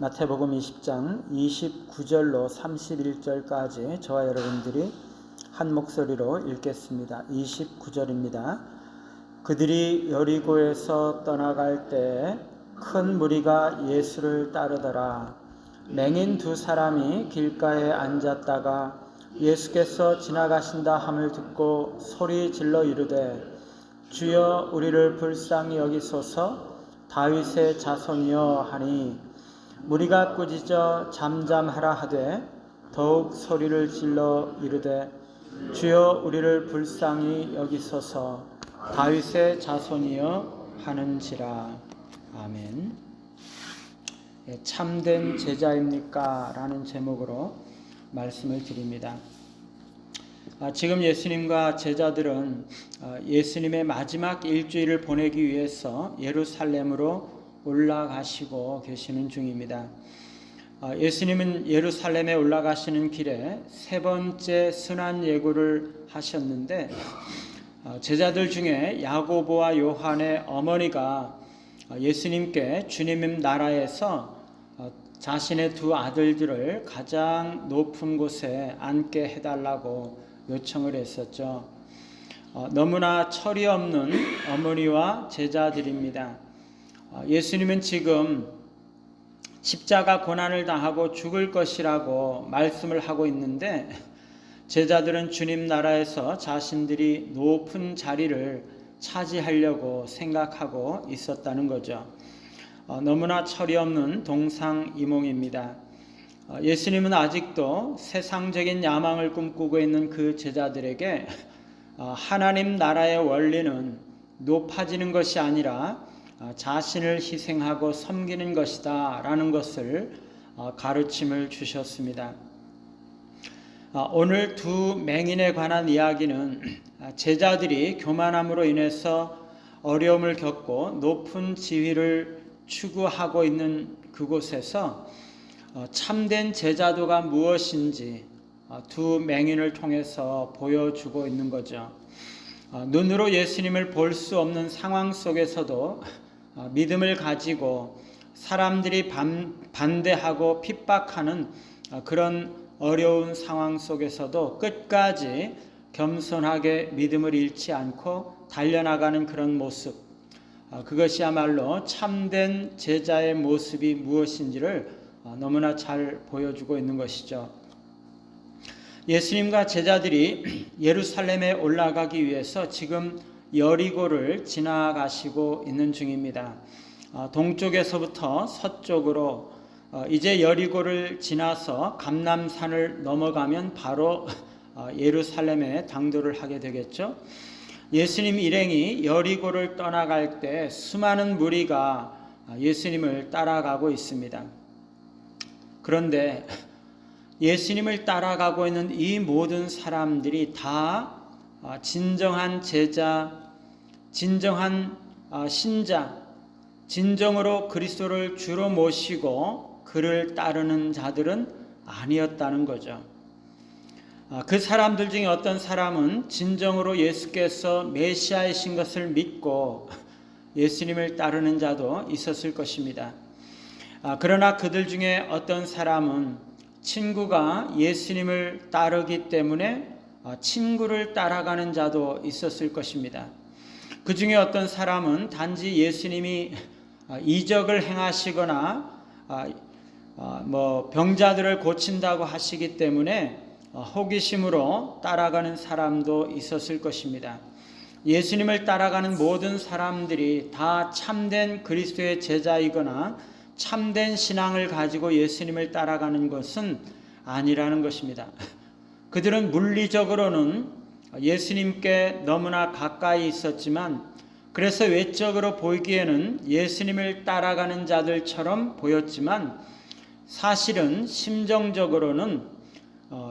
마태복음 20장 29절로 31절까지 저와 여러분들이 한 목소리로 읽겠습니다. 29절입니다. 그들이 여리고에서 떠나갈 때 큰 무리가 예수를 따르더라. 맹인 두 사람이 길가에 앉았다가 예수께서 지나가신다 함을 듣고 소리 질러 이르되 주여 우리를 불쌍히 여기소서 다윗의 자손이여 하니 무리가 꾸짖어 잠잠하라 하되 더욱 소리를 질러 이르되 주여 우리를 불쌍히 여기소서 다윗의 자손이여 하는지라. 아멘. 참된 제자입니까? 라는 제목으로 말씀을 드립니다. 지금 예수님과 제자들은 예수님의 마지막 일주일을 보내기 위해서 예루살렘으로 올라가시고 계시는 중입니다. 예수님은 예루살렘에 올라가시는 길에 세 번째 순환 예고를 하셨는데 제자들 중에 야고보와 요한의 어머니가 예수님께 주님 나라에서 자신의 두 아들들을 가장 높은 곳에 앉게 해달라고 요청을 했었죠. 너무나 철이 없는 어머니와 제자들입니다. 예수님은 지금 십자가 고난을 당하고 죽을 것이라고 말씀을 하고 있는데 제자들은 주님 나라에서 자신들이 높은 자리를 차지하려고 생각하고 있었다는 거죠. 너무나 철이 없는 동상이몽입니다. 예수님은 아직도 세상적인 야망을 꿈꾸고 있는 그 제자들에게 하나님 나라의 원리는 높아지는 것이 아니라 자신을 희생하고 섬기는 것이다 라는 것을 가르침을 주셨습니다. 오늘 두 맹인에 관한 이야기는 제자들이 교만함으로 인해서 어려움을 겪고 높은 지위를 추구하고 있는 그곳에서 참된 제자도가 무엇인지 두 맹인을 통해서 보여주고 있는 거죠. 눈으로 예수님을 볼 수 없는 상황 속에서도 믿음을 가지고 사람들이 반대하고 핍박하는 그런 어려운 상황 속에서도 끝까지 겸손하게 믿음을 잃지 않고 달려나가는 그런 모습, 그것이야말로 참된 제자의 모습이 무엇인지를 너무나 잘 보여주고 있는 것이죠. 예수님과 제자들이 예루살렘에 올라가기 위해서 지금 여리고를 지나가시고 있는 중입니다. 동쪽에서부터 서쪽으로 이제 여리고를 지나서 감람산을 넘어가면 바로 예루살렘에 당도를 하게 되겠죠. 예수님 일행이 여리고를 떠나갈 때 수많은 무리가 예수님을 따라가고 있습니다. 그런데 예수님을 따라가고 있는 이 모든 사람들이 다 진정한 제자, 진정한 신자, 진정으로 그리스도를 주로 모시고 그를 따르는 자들은 아니었다는 거죠. 그 사람들 중에 어떤 사람은 진정으로 예수께서 메시아이신 것을 믿고 예수님을 따르는 자도 있었을 것입니다. 그러나 그들 중에 어떤 사람은 친구가 예수님을 따르기 때문에 친구를 따라가는 자도 있었을 것입니다. 그 중에 어떤 사람은 단지 예수님이 이적을 행하시거나 병자들을 고친다고 하시기 때문에 호기심으로 따라가는 사람도 있었을 것입니다. 예수님을 따라가는 모든 사람들이 다 참된 그리스도의 제자이거나 참된 신앙을 가지고 예수님을 따라가는 것은 아니라는 것입니다. 그들은 물리적으로는 예수님께 너무나 가까이 있었지만 그래서 외적으로 보이기에는 예수님을 따라가는 자들처럼 보였지만 사실은 심정적으로는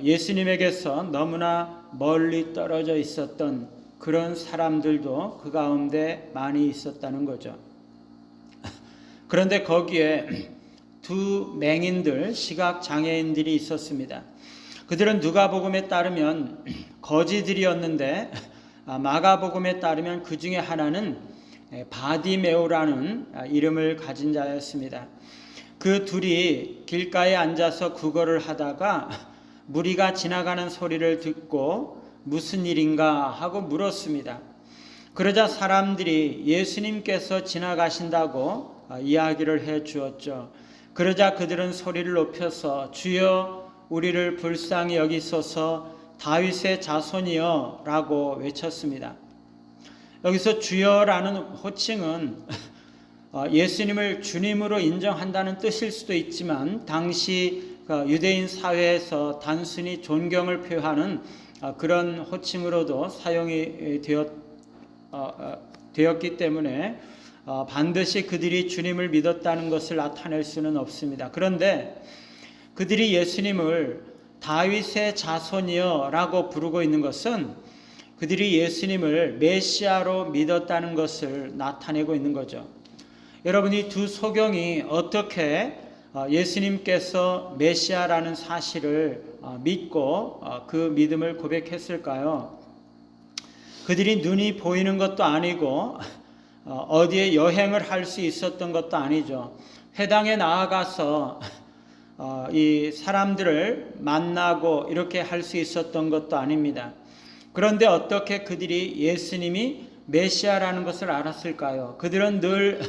예수님에게서 너무나 멀리 떨어져 있었던 그런 사람들도 그 가운데 많이 있었다는 거죠. 그런데 거기에 두 맹인들, 시각장애인들이 있었습니다. 그들은 누가복음에 따르면 거지들이었는데 마가복음에 따르면 그 중에 하나는 바디메오라는 이름을 가진 자였습니다. 그 둘이 길가에 앉아서 구걸을 하다가 무리가 지나가는 소리를 듣고 무슨 일인가 하고 물었습니다. 그러자 사람들이 예수님께서 지나가신다고 이야기를 해 주었죠. 그러자 그들은 소리를 높여서 주여 우리를 불쌍히 여기소서 다윗의 자손이여 라고 외쳤습니다. 여기서 주여라는 호칭은 예수님을 주님으로 인정한다는 뜻일 수도 있지만 당시 유대인 사회에서 단순히 존경을 표하는 그런 호칭으로도 사용이 되었기 때문에 반드시 그들이 주님을 믿었다는 것을 나타낼 수는 없습니다. 그런데 그들이 예수님을 다윗의 자손이여 라고 부르고 있는 것은 그들이 예수님을 메시아로 믿었다는 것을 나타내고 있는 거죠. 여러분, 이 두 소경이 어떻게 예수님께서 메시아라는 사실을 믿고 그 믿음을 고백했을까요? 그들이 눈이 보이는 것도 아니고 어디에 여행을 할 수 있었던 것도 아니죠. 회당에 나아가서 이 사람들을 만나고 이렇게 할 수 있었던 것도 아닙니다. 그런데 어떻게 그들이 예수님이 메시아라는 것을 알았을까요? 그들은 늘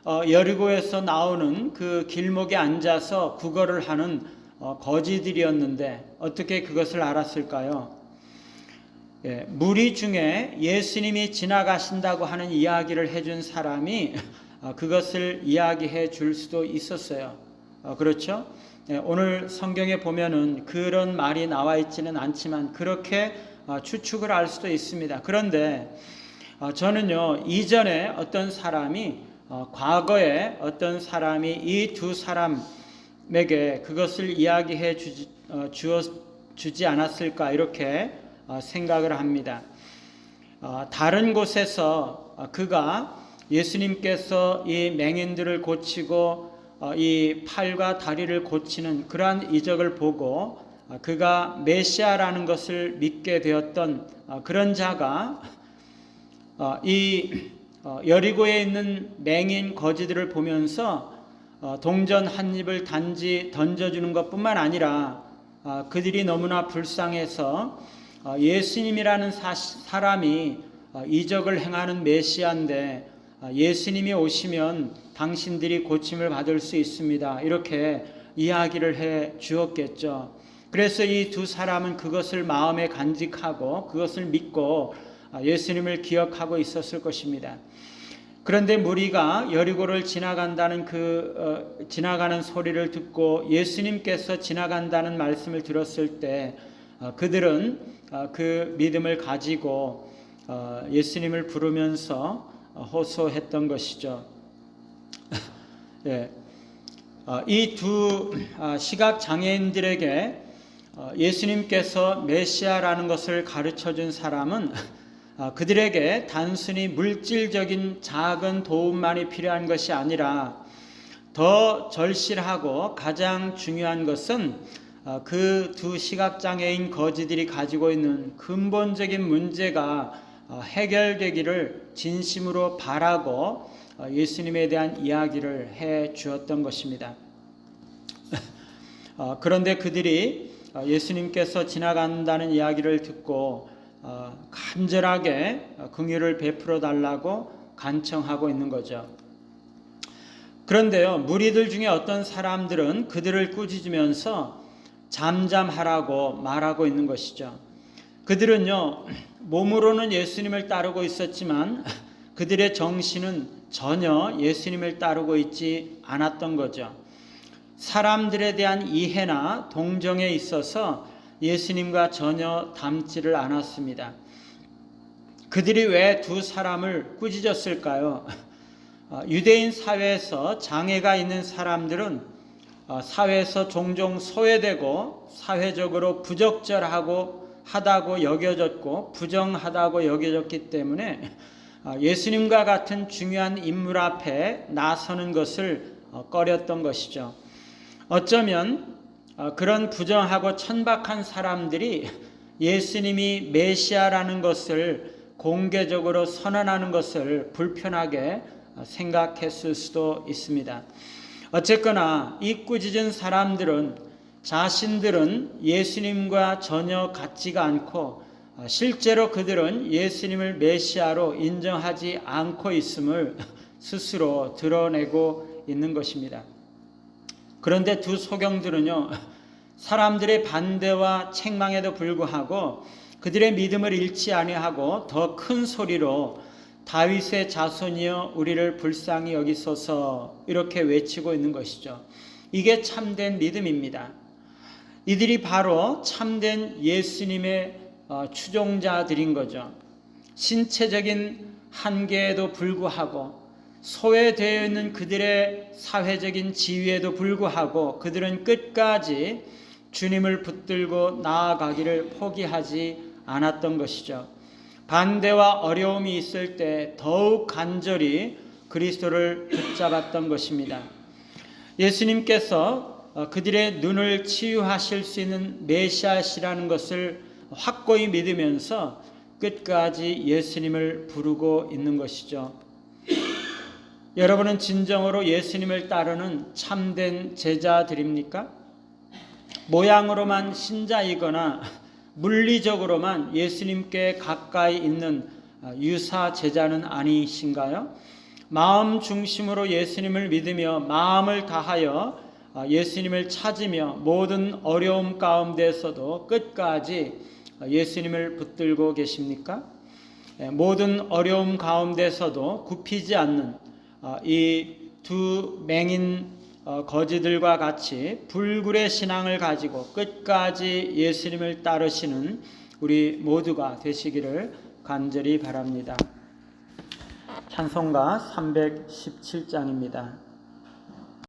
여리고에서 나오는 그 길목에 앉아서 구걸을 하는 거지들이었는데 어떻게 그것을 알았을까요? 무리 중에 예수님이 지나가신다고 하는 이야기를 해준 사람이 그것을 이야기해 줄 수도 있었어요. 그렇죠? 오늘 성경에 보면은 그런 말이 나와 있지는 않지만 그렇게 추측을 할 수도 있습니다. 그런데 저는요, 이전에 어떤 사람이 과거에 어떤 사람이 이 두 사람에게 그것을 이야기해 주지 않았을까 이렇게 생각을 합니다. 다른 곳에서 그가 예수님께서 이 맹인들을 고치고 이 팔과 다리를 고치는 그러한 이적을 보고 그가 메시아라는 것을 믿게 되었던 그런 자가 이 여리고에 있는 맹인 거지들을 보면서 동전 한 입을 단지 던져주는 것뿐만 아니라 그들이 너무나 불쌍해서 예수님이라는 사람이 이적을 행하는 메시아인데 예수님이 오시면 당신들이 고침을 받을 수 있습니다. 이렇게 이야기를 해 주었겠죠. 그래서 이 두 사람은 그것을 마음에 간직하고 그것을 믿고 예수님을 기억하고 있었을 것입니다. 그런데 무리가 여리고를 지나간다는 지나가는 소리를 듣고 예수님께서 지나간다는 말씀을 들었을 때 그들은 그 믿음을 가지고 예수님을 부르면서 호소했던 것이죠. 예. 이 두 시각 장애인들에게 예수님께서 메시아라는 것을 가르쳐 준 사람은 그들에게 단순히 물질적인 작은 도움만이 필요한 것이 아니라 더 절실하고 가장 중요한 것은 그 두 시각장애인 거지들이 가지고 있는 근본적인 문제가 해결되기를 진심으로 바라고 예수님에 대한 이야기를 해 주었던 것입니다. 그런데 그들이 예수님께서 지나간다는 이야기를 듣고 간절하게 긍휼을 베풀어 달라고 간청하고 있는 거죠. 그런데요, 무리들 중에 어떤 사람들은 그들을 꾸짖으면서 잠잠하라고 말하고 있는 것이죠. 그들은요, 몸으로는 예수님을 따르고 있었지만 그들의 정신은 전혀 예수님을 따르고 있지 않았던 거죠. 사람들에 대한 이해나 동정에 있어서 예수님과 전혀 닮지를 않았습니다. 그들이 왜 두 사람을 꾸짖었을까요? 유대인 사회에서 장애가 있는 사람들은 사회에서 종종 소외되고 사회적으로 부적절하다고 여겨졌고 부정하다고 여겨졌기 때문에 예수님과 같은 중요한 인물 앞에 나서는 것을 꺼렸던 것이죠. 어쩌면 그런 부정하고 천박한 사람들이 예수님이 메시아라는 것을 공개적으로 선언하는 것을 불편하게 생각했을 수도 있습니다. 어쨌거나 이 꾸짖은 사람들은 자신들은 예수님과 전혀 같지가 않고 실제로 그들은 예수님을 메시아로 인정하지 않고 있음을 스스로 드러내고 있는 것입니다. 그런데 두 소경들은요, 사람들의 반대와 책망에도 불구하고 그들의 믿음을 잃지 아니하고 더 큰 소리로 다윗의 자손이여 우리를 불쌍히 여기소서 이렇게 외치고 있는 것이죠. 이게 참된 믿음입니다. 이들이 바로 참된 예수님의 추종자들인 거죠. 신체적인 한계에도 불구하고 소외되어 있는 그들의 사회적인 지위에도 불구하고 그들은 끝까지 주님을 붙들고 나아가기를 포기하지 않았던 것이죠. 반대와 어려움이 있을 때 더욱 간절히 그리스도를 붙잡았던 것입니다. 예수님께서 그들의 눈을 치유하실 수 있는 메시아시라는 것을 확고히 믿으면서 끝까지 예수님을 부르고 있는 것이죠. 여러분은 진정으로 예수님을 따르는 참된 제자들입니까? 모양으로만 신자이거나 물리적으로만 예수님께 가까이 있는 유사 제자는 아니신가요? 마음 중심으로 예수님을 믿으며 마음을 다하여 예수님을 찾으며 모든 어려움 가운데서도 끝까지 예수님을 붙들고 계십니까? 모든 어려움 가운데서도 굽히지 않는 이 두 맹인 거지들과 같이 불굴의 신앙을 가지고 끝까지 예수님을 따르시는 우리 모두가 되시기를 간절히 바랍니다. 찬송가 317장입니다.